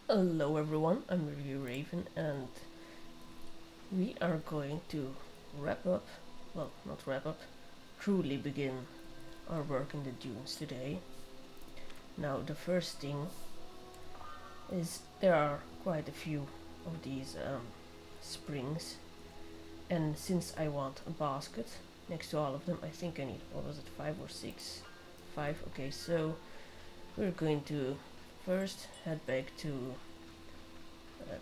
Hello everyone, I'm Review Raven and we are going to wrap up, well not wrap up, truly begin our work in the dunes today. Now the first thing is there are quite a few of these springs, and since I want a basket next to all of them, I think I need, what was it, 5 or 6? 5, okay, so we're going to first head back to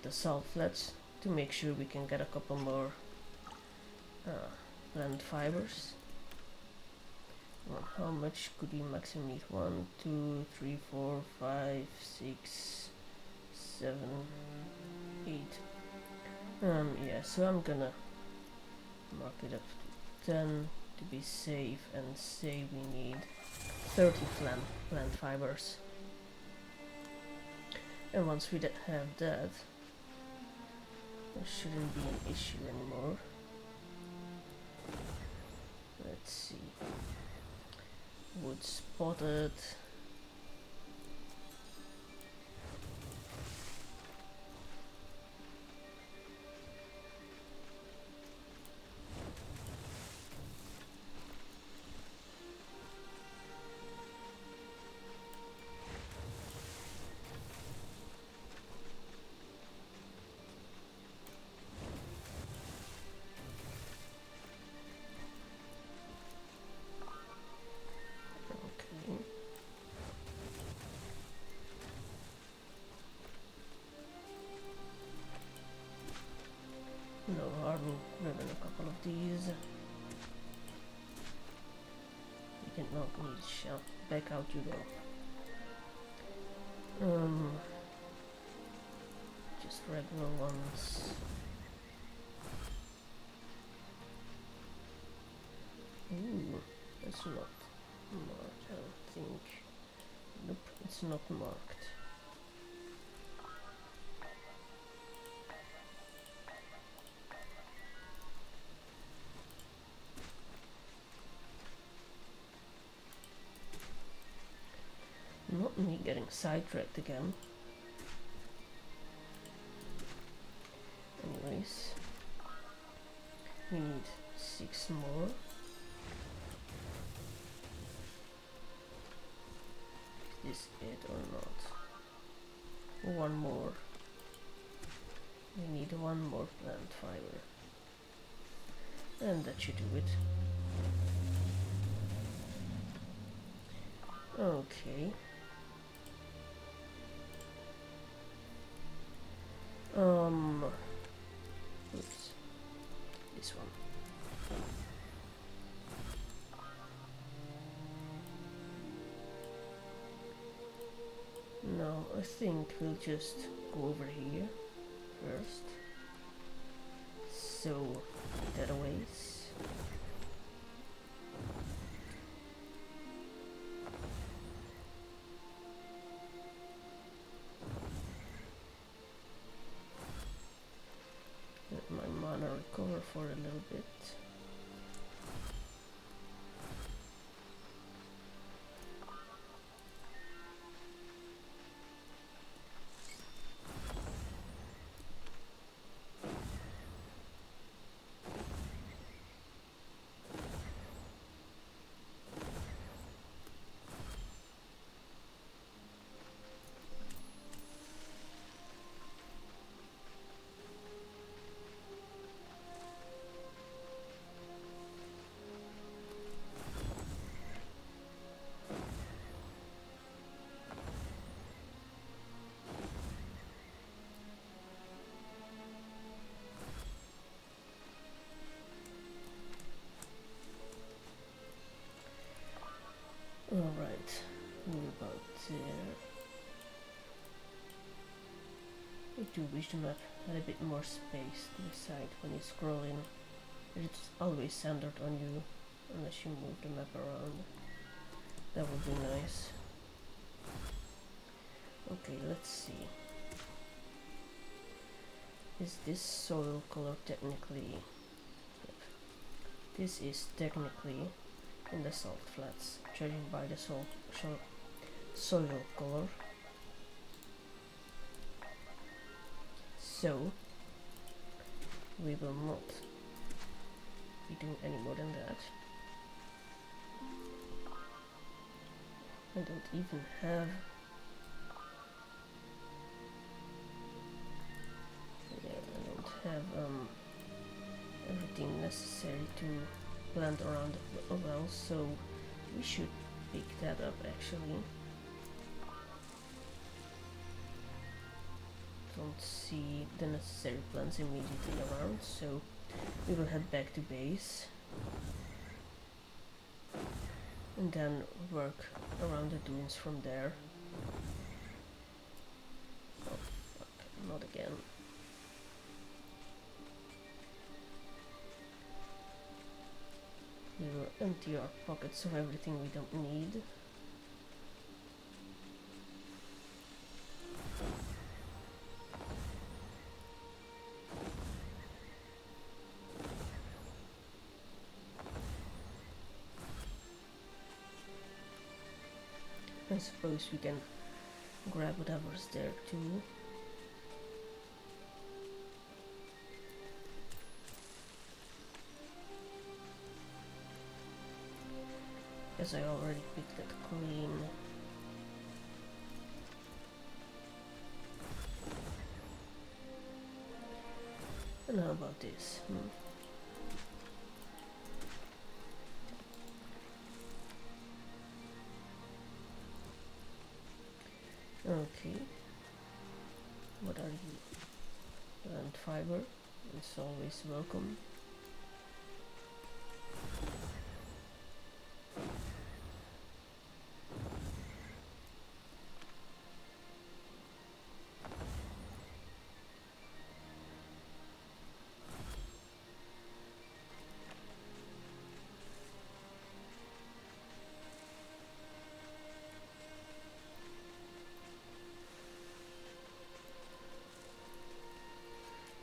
the salt flats to make sure we can get a couple more plant fibers. Well, how much could we maximum need? 1, 2, 3, 4, 5, 6, 7, 8. Yeah, so I'm gonna mark it up to 10 to be safe and say we need 30 plant fibers. And once we have that, there shouldn't be an issue anymore. Let's see. Wood spotted. No harm grabbing a couple of these. You can not need shell. Back out you go. Just regular ones. Ooh, that's not marked, I don't think. Nope, it's not marked. Not me getting sidetracked again. Anyways, we need 6 more. Is this it or not? One more. We need one more plant fiber. And that should do it. Okay. Oops. This one. No, I think we'll just go over here first. So, that aways. Let my mana recover for a little bit. Alright, we're about there. I do wish the map had a bit more space to the side when you scroll in. It's always centered on you unless you move the map around. That would be nice. Okay, let's see. Is this soil color technically? Yep. This is technically in the salt flats, judging by the soil color. so we will not be doing any more than that. I don't even have I don't have everything necessary to plant around the well, so we should pick that up actually. Don't see the necessary plants immediately around, so we will head back to base and then work around the dunes from there. Oh fuck, not again. We will empty our pockets of everything we don't need. I suppose we can grab whatever's there too. As I already picked it clean. And how about this? Okay. What are you? Plant fiber. It's always welcome.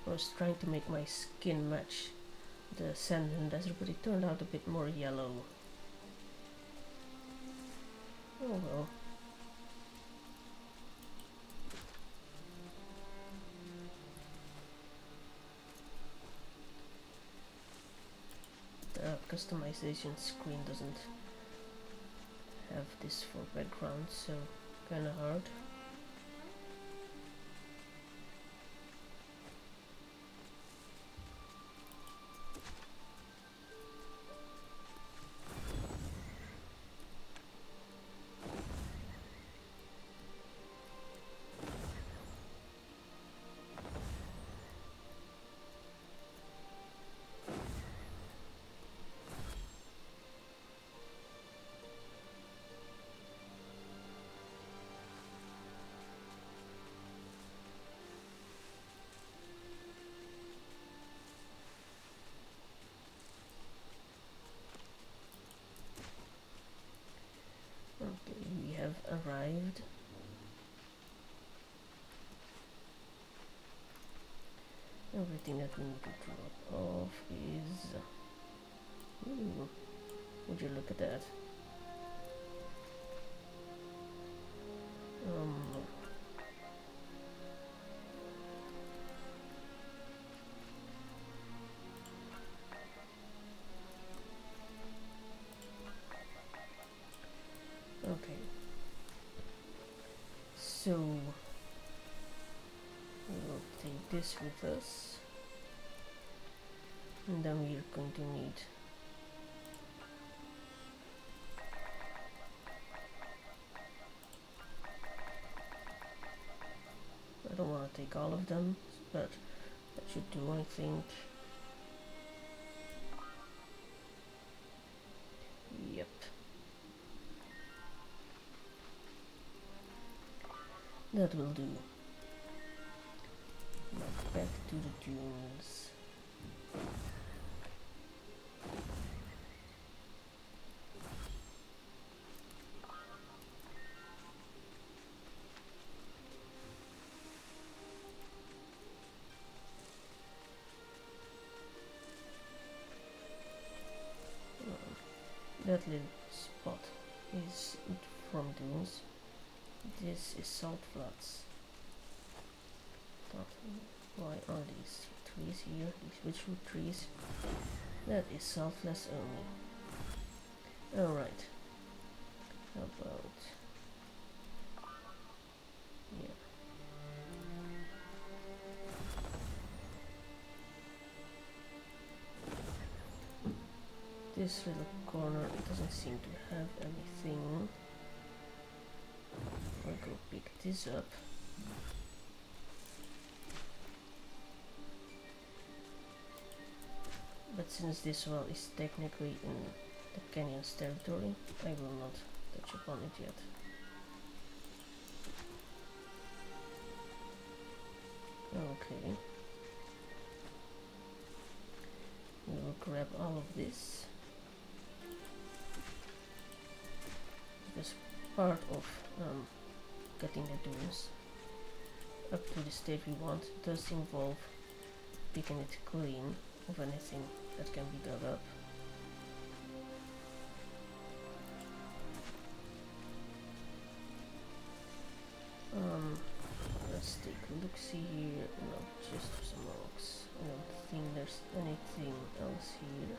I was trying to make my skin match the sand and desert, but it turned out a bit more yellow. Oh well. The customization screen doesn't have this for background, so kinda hard. Okay, we have arrived. Everything that we need to drop off is... Ooh, would you look at that? Okay. So we will take this with us, and then we are going to need I don't want to take all of them, but that should do, I think. Yep. That will do. Now back to the dunes. That little spot is from dunes. This is salt flats. Why are these trees here? These witchwood trees? That is selfless only. Alright. How about... yeah. This little corner doesn't seem to have anything. I'll go pick this up. But since this well is technically in the canyon's territory, I will not touch upon it yet. Okay. We will grab all of this. Because part of getting the dunes up to the state we want does involve picking it clean of anything that can be dug up. Let's take a look, see here. No, just some rocks. I don't think there's anything else here.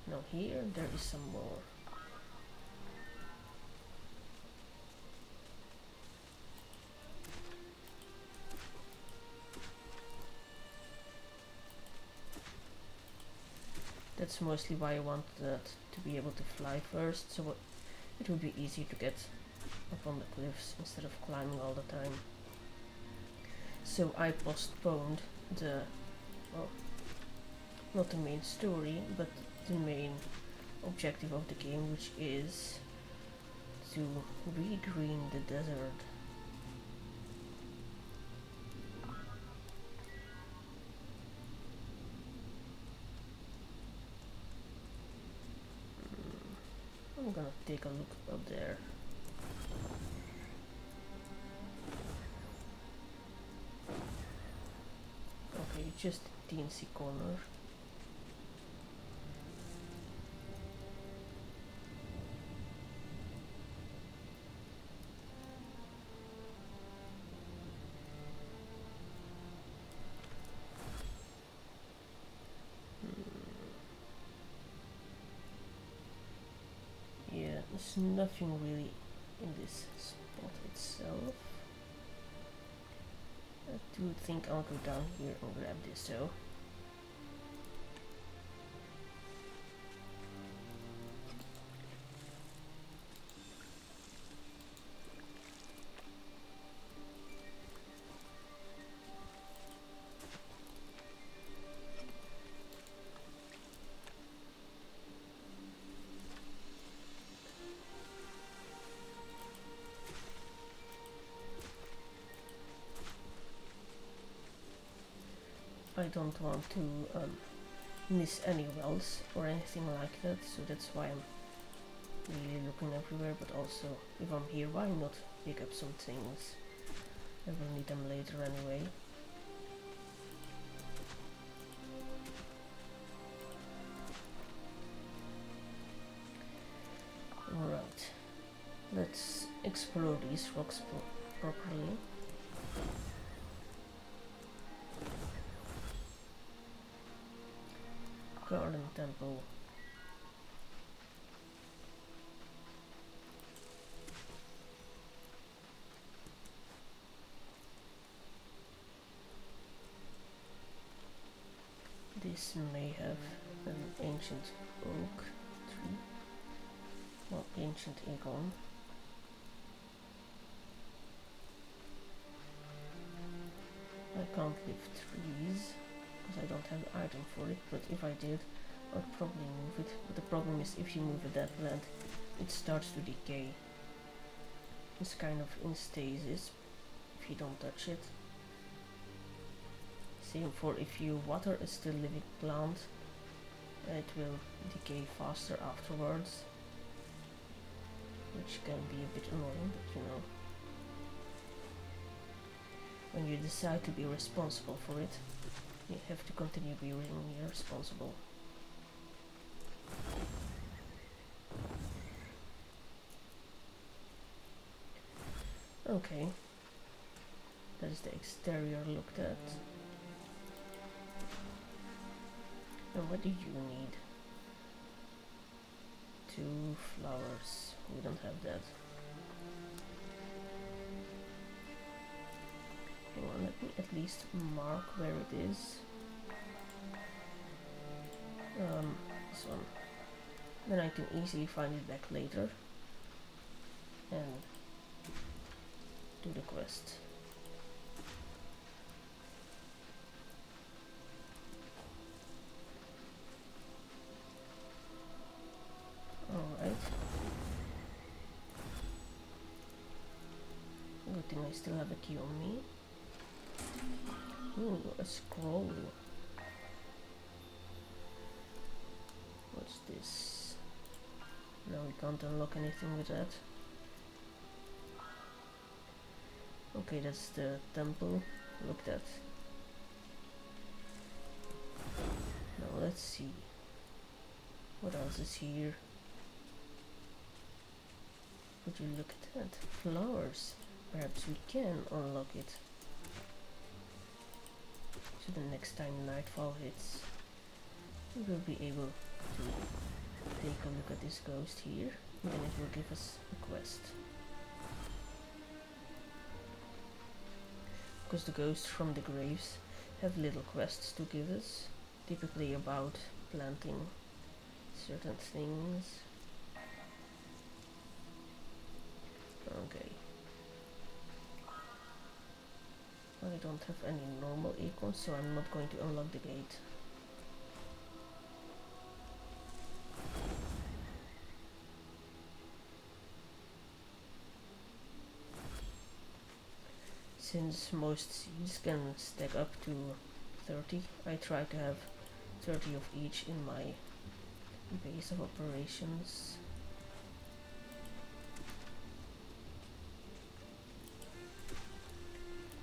No, here there is some more. That's mostly why I want that to be able to fly first, so it would be easy to get up on the cliffs instead of climbing all the time. So I postponed the, well, not the main story, but the main objective of the game, which is to regreen the desert. I'm gonna take a look up there. Okay, just a teensy corner. Yeah, there's nothing really in this spot itself. I do think I'll go down here and grab this though. I don't want to miss any wells or anything like that, so that's why I'm really looking everywhere. But also, if I'm here, why not pick up some things? I will need them later anyway. Alright, let's explore these rocks properly. Garden temple. This may have an ancient oak tree, or ancient acorn. I can't lift trees because I don't have the item for it, but if I did, I'd probably move it. But the problem is, if you move a dead plant, it starts to decay. It's kind of in stasis if you don't touch it. Same for if you water a still living plant, it will decay faster afterwards, which can be a bit annoying, but you know, when you decide to be responsible for it, you have to continue being responsible. Okay, that's the exterior looked at. And what do you need? 2 flowers. We don't have that. Hang on, let me at least mark where it is. This one. Then I can easily find it back later and do the quest. Alright. Good thing I still have a key on me. Ooh, a scroll. What's this? No, we can't unlock anything with that. Okay, that's the temple looked at. Now let's see. What else is here? Would you look at that? Flowers. Perhaps we can unlock it. So the next time nightfall hits, we will be able to take a look at this ghost here, and then it will give us a quest. Because the ghosts from the graves have little quests to give us, typically about planting certain things. Okay. I don't have any normal acorns, so I'm not going to unlock the gate. Since most seeds can stack up to 30, I try to have 30 of each in my base of operations.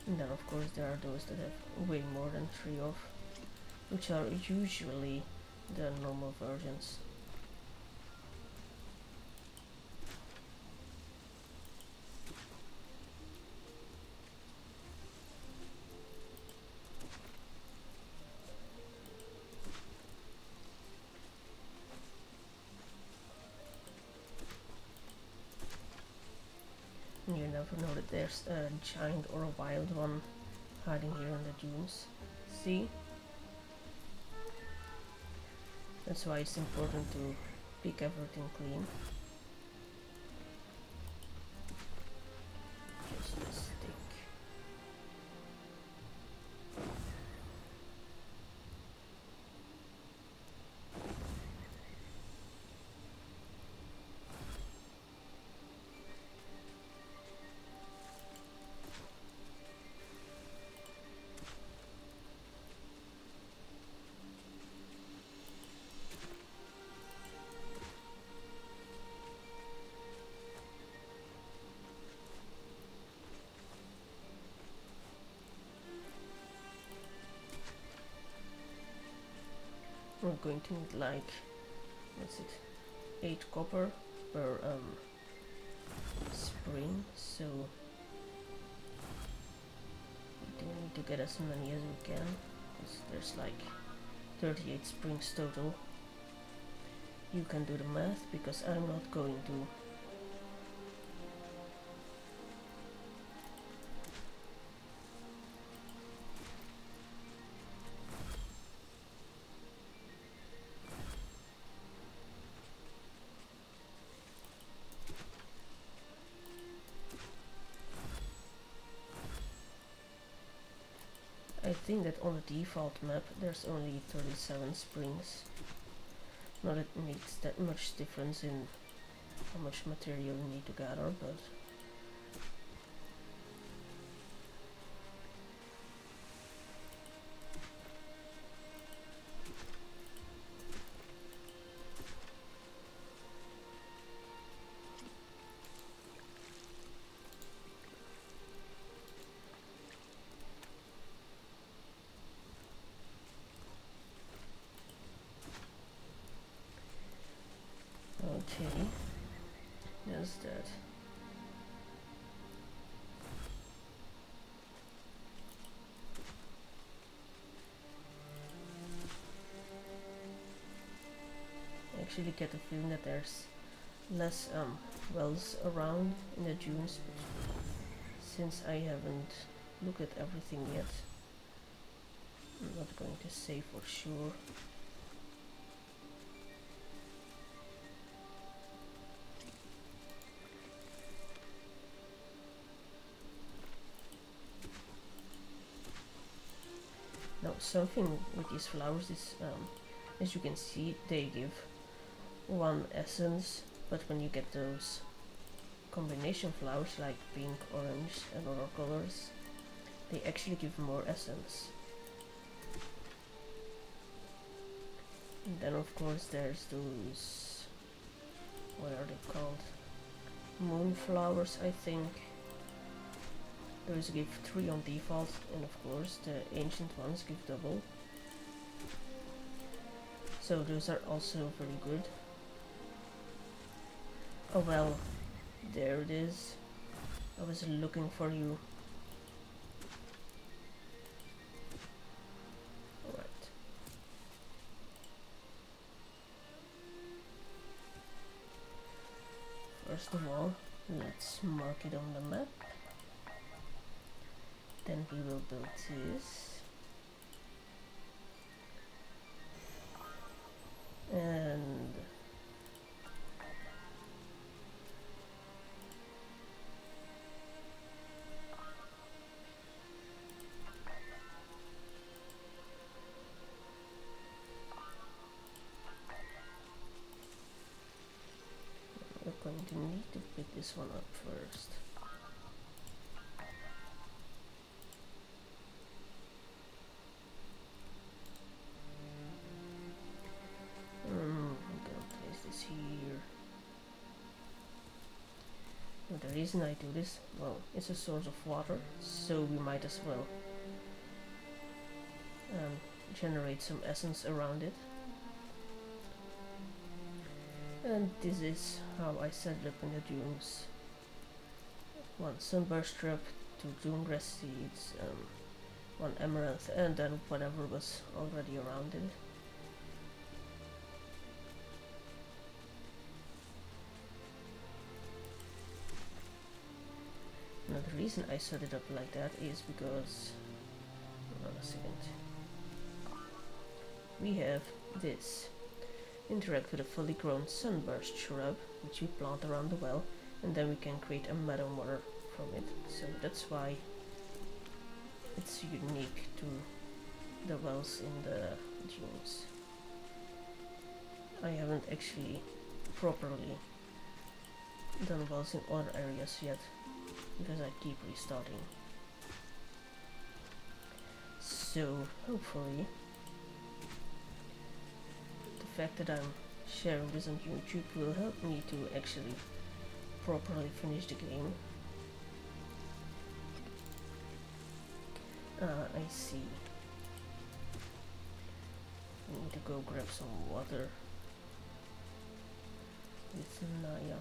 And then of course there are those that have way more than 3 of, which are usually the normal versions. You never know that there's a giant or a wild one hiding here in the dunes. See? That's why it's important to pick everything clean. Just a stick. We're going to need like, what's it, 8 copper per spring, so we need to get as many as we can, because there's like 38 springs total. You can do the math, because I'm not going to. I think that on the default map there's only 37 springs. Not that it makes that much difference in how much material you need to gather, but okay, that's that. actually get the feeling that there's less wells around in the dunes, but since I haven't looked at everything yet, I'm not going to say for sure. Now something with these flowers is, as you can see, they give one essence, but when you get those combination flowers like pink, orange and other colors, they actually give more essence. And then of course there's those, what are they called? Moonflowers, I think. Those give 3 on default, and of course the ancient ones give double. So those are also very good. Oh well, there it is. I was looking for you. Alright. First of all, let's mark it on the map. Then we will build this. And we're going to need to pick this one up first. I'm gonna place this here. Now the reason I do this, well, it's a source of water, so we might as well generate some essence around it. And this is how I set it up in the dunes. 1 sunburst shrub, 2 dune grass seeds, 1 amaranth, and then whatever was already around it. Now the reason I set it up like that is because, hold on a second, we have this. Interact with a fully grown sunburst shrub, which we plant around the well, and then we can create a meadow water from it. So that's why it's unique to the wells in the dunes. I haven't actually properly done wells in other areas yet, because I keep restarting. So hopefully the fact that I'm sharing this on YouTube will help me to actually properly finish the game. I see. I need to go grab some water with Naya.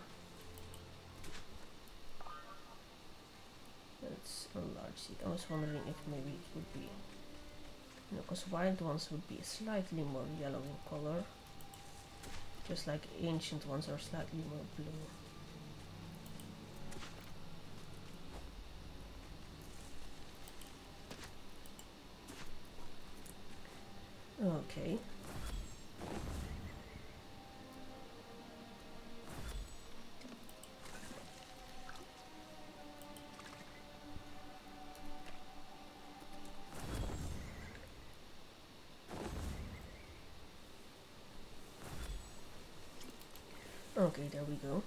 That's a large seed. I was wondering if maybe it would be, you know, because wild ones would be slightly more yellow in color, just like ancient ones are slightly more blue. Okay. Okay, there we go.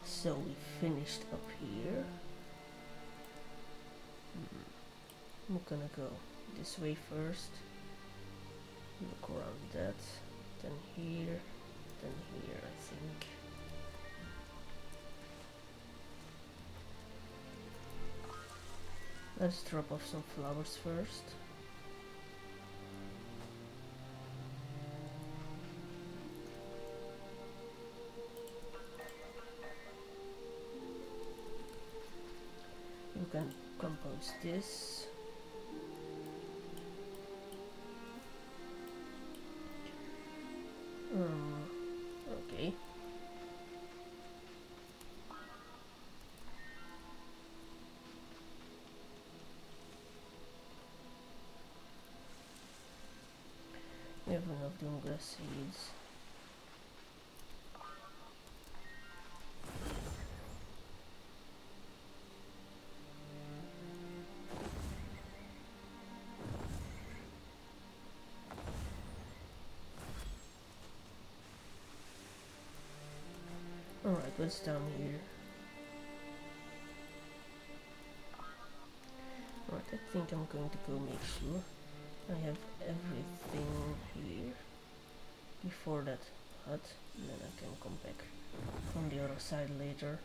So we finished up here. I'm gonna go this way first. Look around that. Then here. Then here, I think. Let's drop off some flowers first. You can compose this. Okay. We have enough doom-grass seeds. Alright, what's down here? Alright, I think I'm going to go make sure I have everything here before that hut, and then I can come back from the other side later.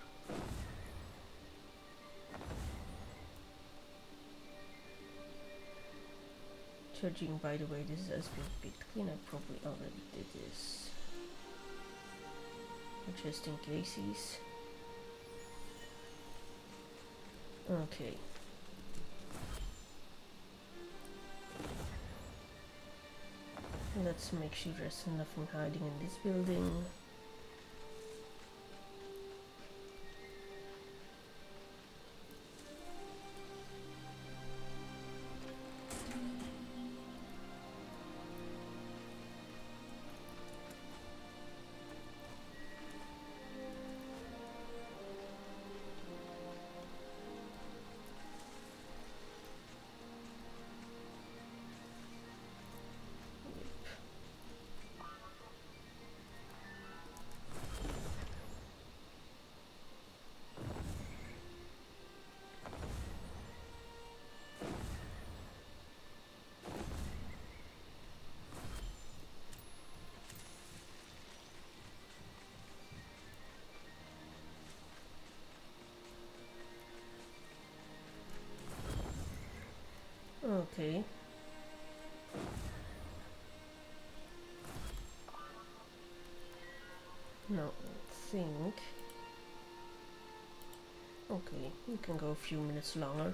Judging by the way this has been picked clean, I probably already did this. But just in cases. Okay. Let's make sure there's nothing hiding in this building. Okay. Now, I think... Okay, we can go a few minutes longer.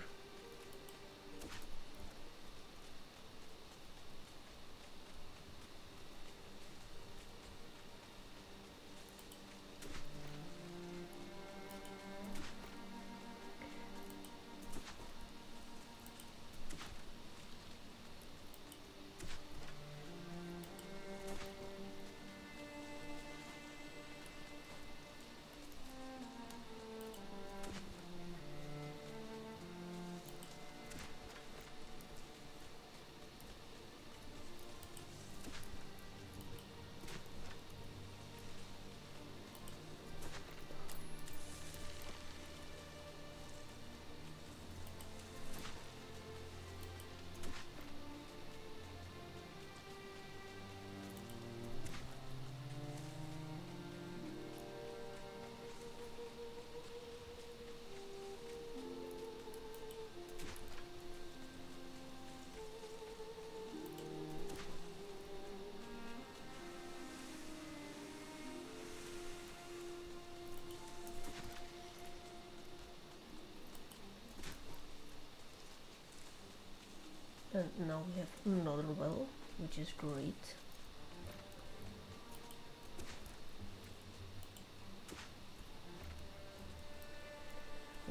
And now we have another well, which is great.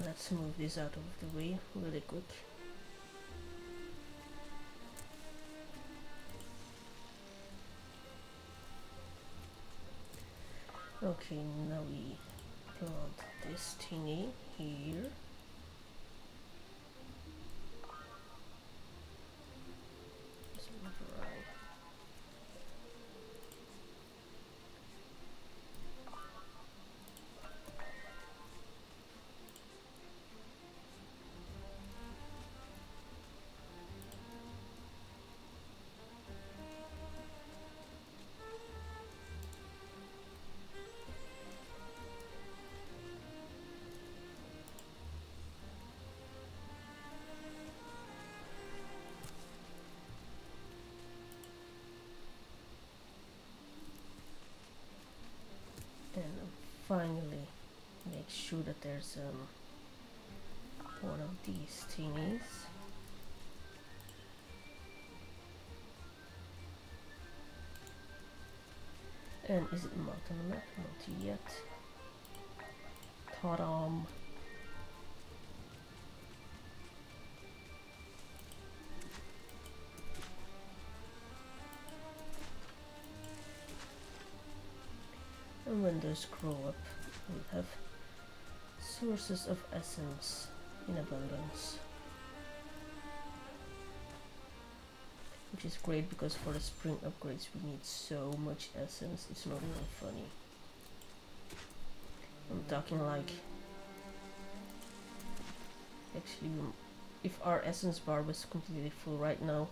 Let's move this out of the way really quick. Okay, now we plant this thingy here. Let's move around. And finally make sure that there's one of these thingies. And is it marked on the map? Not yet. Ta-dam! And when those grow up, we'll have sources of essence in abundance. Which is great because for the spring upgrades we need so much essence, it's not even funny. I'm talking like, actually if our essence bar was completely full right now,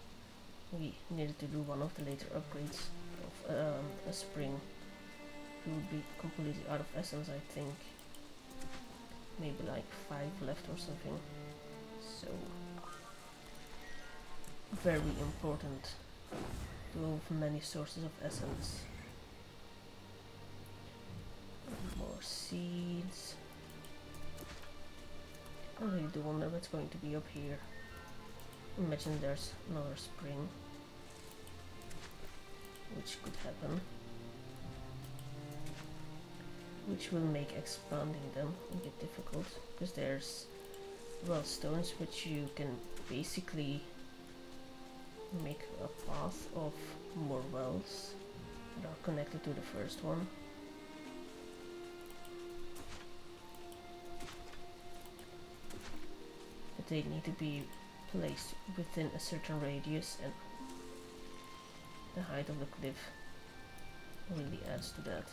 we needed to do one of the later upgrades of a spring. We would be completely out of essence, I think. Maybe like 5 left or something. So very important to have many sources of essence. And more seeds. I really do wonder what's going to be up here. Imagine there's another spring, which could happen, which will make expanding them a bit difficult, because there's, well, stones which you can basically make a path of more wells that are connected to the first one. But they need to be placed within a certain radius, and the height of the cliff really adds to that.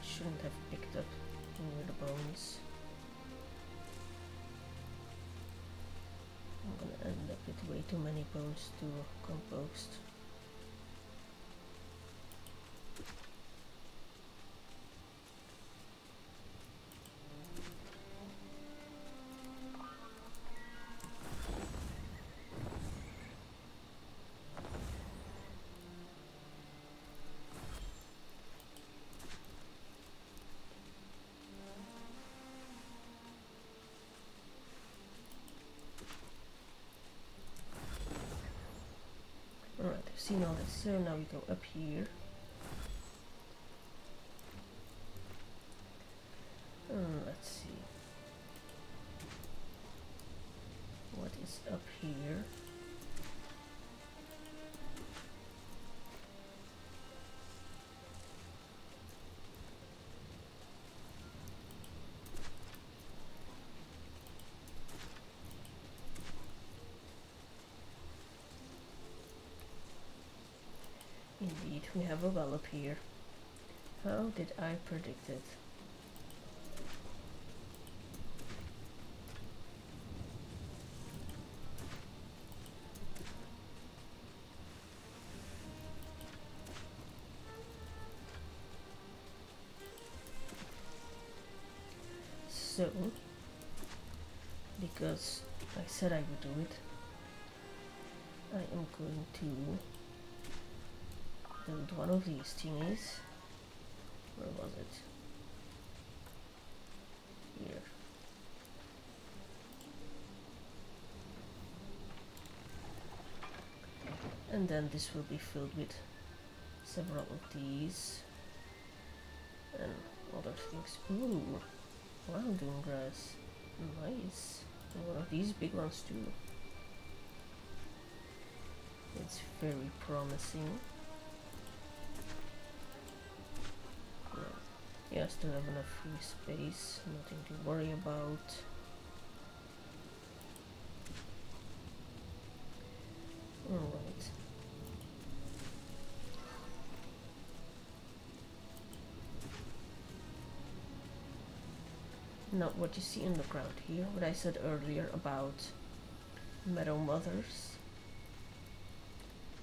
Shouldn't have picked up near the bones. I'm gonna end up with way too many bones to compost. Alright, I've seen all this, so now we go up here. Let's see. What is up here? Indeed, we have a well up here. How did I predict it? So, because I said I would do it, I am going to build one of these thingies. Where was it? Here. And then this will be filled with several of these and other things. Ooh, wilding grass. Nice. And one of these big ones too. It's very promising. Yeah, I still have enough free space, nothing to worry about. Alright. Now what you see in the ground here, what I said earlier about meadow mothers.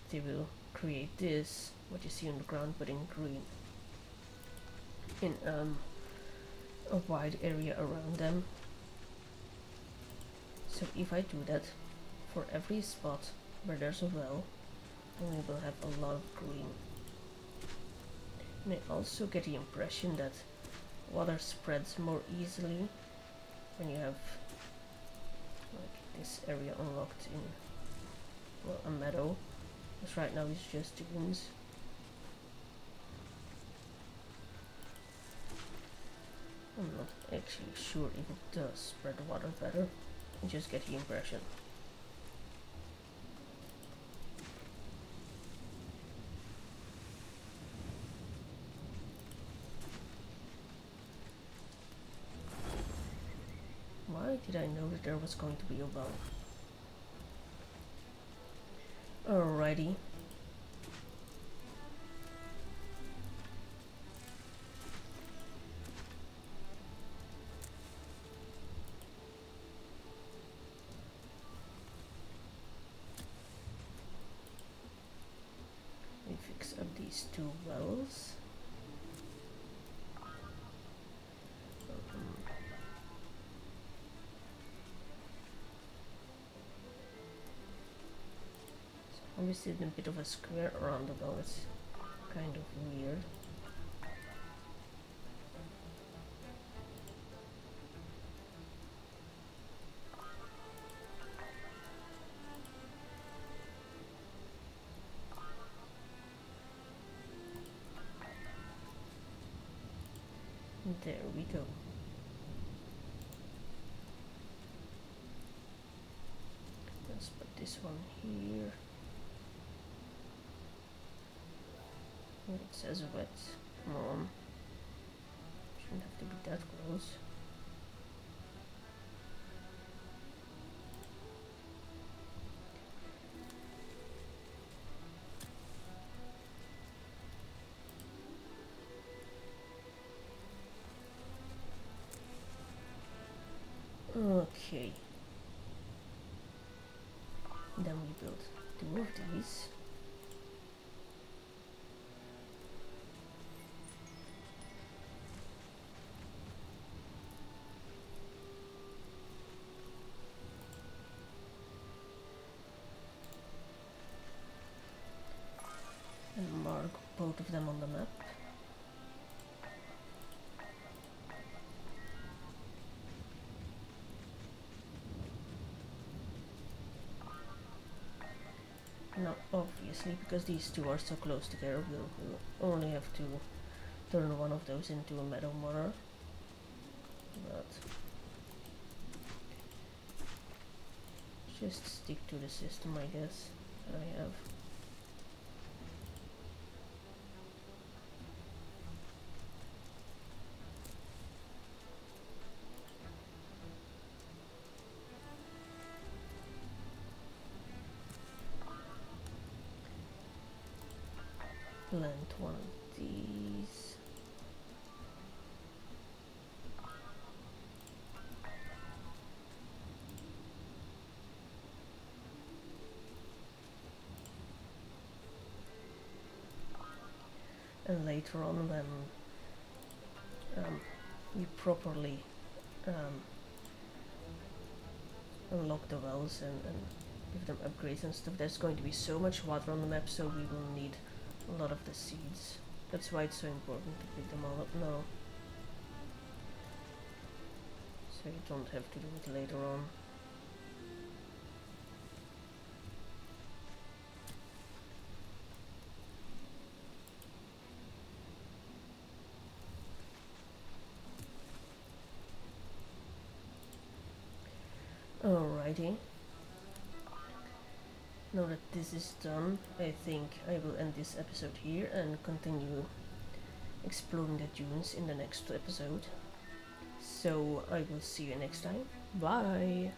They will create this, what you see on the ground, but in green. In a wide area around them. So if I do that for every spot where there's a well, and we will have a lot of green. And I also get the impression that water spreads more easily when you have like this area unlocked in, well, a meadow, because right now it's just dunes. I'm not actually sure if it does spread water better. I just get the impression. Why did I know that there was going to be a well? Alrighty. We fix up these two wells. Obviously in a bit of a square around the well, it's kind of weird. There we go. Let's put this one here. It says wet. Come on. Shouldn't have to be that close. Okay. Then we build two of these. And mark both of them on the map. Now obviously, because these two are so close together, we'll only have to turn one of those into a meadow motor. But just stick to the system, I guess, that I have. Plant one of these. And later on, when we properly unlock the wells and give them upgrades and stuff, there's going to be so much water on the map, so we will need a lot of the seeds. That's why it's so important to pick them all up now, so you don't have to do it later on. Alrighty. Now that this is done, I think I will end this episode here and continue exploring the dunes in the next episode. So I will see you next time. Bye!